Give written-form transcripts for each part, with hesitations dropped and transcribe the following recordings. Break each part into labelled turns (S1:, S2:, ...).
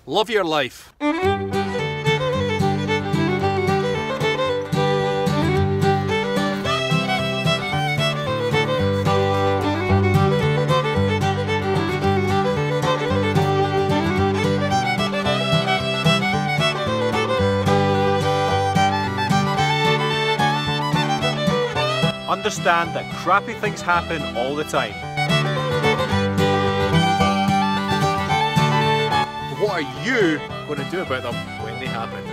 S1: Love your life.
S2: Understand that crappy things happen all the time.
S1: What are you going to do about them when they happen?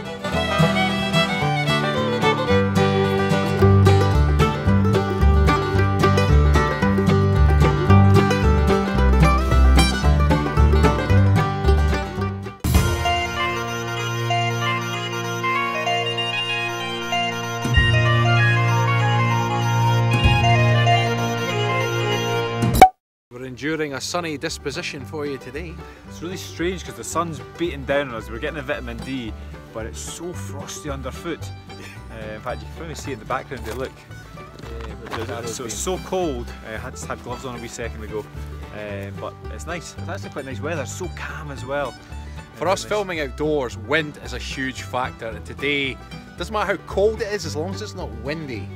S1: We're enduring a sunny disposition for you today.
S2: It's really strange because the sun's beating down on us. We're getting a vitamin D, but it's so frosty underfoot. In fact, you can probably see in the background they look. So it's so cold. I just had gloves on a wee second ago, but it's nice. It's actually quite nice weather. It's so calm as well.
S1: For us filming outdoors, wind is a huge factor, and today, doesn't matter how cold it is as long as it's not windy.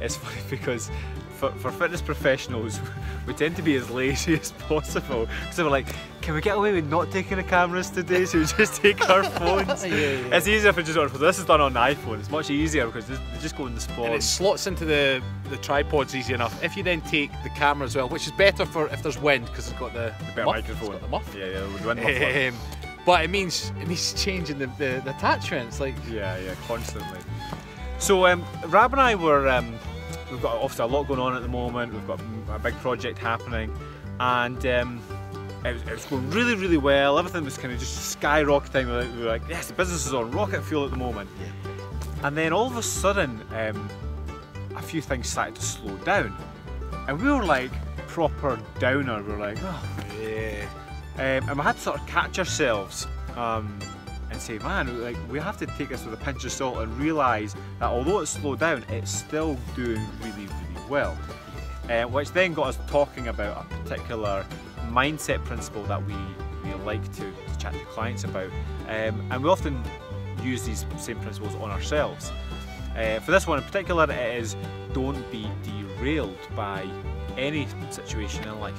S2: It's funny because for fitness professionals, we tend to be as lazy as possible. So we're like, can we get away with not taking the cameras today? So we just take our phones.
S1: Yeah.
S2: It's easier if we just this is done on an iPhone. It's much easier because they just go in the spawn.
S1: And it slots into the tripods easy enough. If you then take the camera as well, which is better for if there's wind because it's got the
S2: better
S1: muff.
S2: microphone.
S1: It's got the muff.
S2: Yeah, the wind muffler.
S1: But it means changing the attachments, like
S2: yeah, constantly. So Rab and I were we've got obviously a lot going on at the moment. We've got a big project happening, and it was going really well. Everything was kind of just skyrocketing. We were like, yes, the business is on rocket fuel at the moment. Yeah. And then all of a sudden, a few things started to slow down, and we were like proper downer. We were like, oh yeah. And we had to sort of catch ourselves and say, man, like, we have to take this with a pinch of salt and realise that although it's slowed down, it's still doing really well. Which then got us talking about a particular mindset principle that we like to chat to clients about. And we often use these same principles on ourselves. For this one in particular, it is don't be derailed by any situation in life.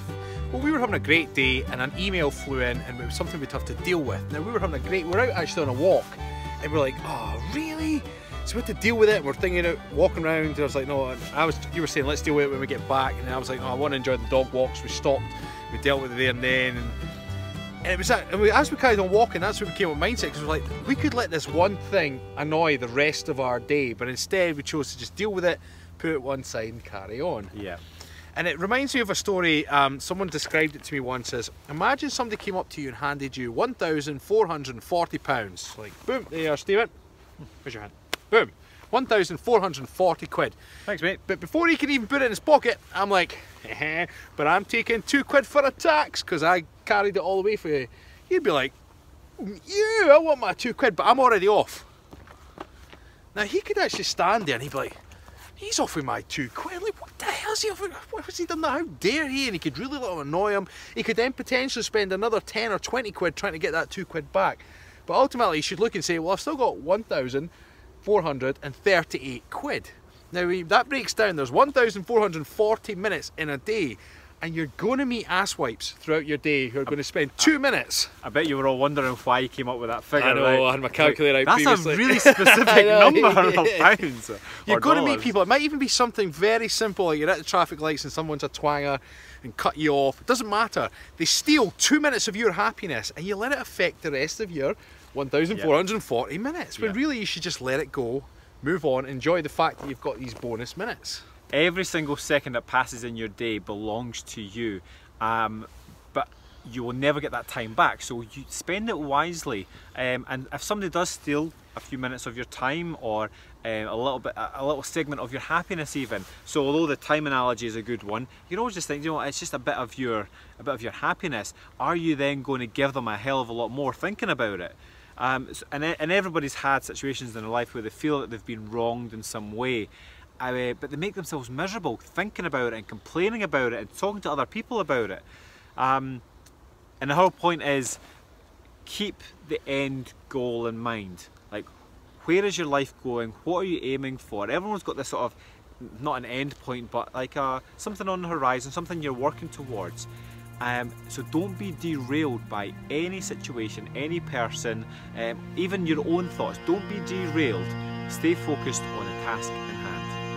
S1: Well, we were having a great day and an email flew in and it was something we'd have to deal with. Now we were having we're out actually on a walk and we're like, oh really? So we had to deal with it and we're thinking out, walking around, and I was like, no, you were saying let's deal with it when we get back, and then I was like, no, I want to enjoy the dog walks. We stopped, we dealt with it there and then, and it was that, and as we carried on walking, that's when we came with mindset, because we're like, we could let this one thing annoy the rest of our day, but instead we chose to just deal with it, put it one side and carry on.
S2: Yeah.
S1: And it reminds me of a story, someone described it to me once as, imagine somebody came up to you and handed you £1,440. Like, boom, there you are, Stephen. Where's your hand? Boom, 1,440 quid.
S2: Thanks, mate.
S1: But before he could even put it in his pocket, I'm like, but I'm taking 2 quid for a tax because I carried it all the way for you. He'd be like, yeah, I want my 2 quid, but I'm already off. Now he could actually stand there and he'd be like, he's offering my 2 quid. Like, what the hell's he offering? What has he done that? How dare he? And he could really let him annoy him. He could then potentially spend another 10 or 20 quid trying to get that 2 quid back. But ultimately, he should look and say, well, I've still got 1,438 quid. Now, that breaks down. There's 1,440 minutes in a day. And you're going to meet asswipes throughout your day who are going to spend 2 minutes.
S2: I bet you were all wondering why you came up with that figure.
S1: I know,
S2: right?
S1: I had my calculator out previously.
S2: That's a really specific number of pounds.
S1: You're going to meet people. It might even be something very simple, like you're at the traffic lights and someone's a twanger and cut you off. It doesn't matter. They steal 2 minutes of your happiness and you let it affect the rest of your 1,440 minutes. When really you should just let it go, move on, enjoy the fact that you've got these bonus minutes.
S2: Every single second that passes in your day belongs to you, but you will never get that time back, so you spend it wisely. And if somebody does steal a few minutes of your time, or a little segment of your happiness even, so although the time analogy is a good one, you can always just think, you know, it's just a bit of your happiness. Are you then going to give them a hell of a lot more thinking about it? And everybody's had situations in their life where they feel that they've been wronged in some way. But they make themselves miserable thinking about it and complaining about it and talking to other people about it. And the whole point is, keep the end goal in mind. Like, where is your life going? What are you aiming for? Everyone's got this sort of, not an end point, but like something on the horizon, something you're working towards. So don't be derailed by any situation, any person, even your own thoughts. Don't be derailed. Stay focused on the task in hand.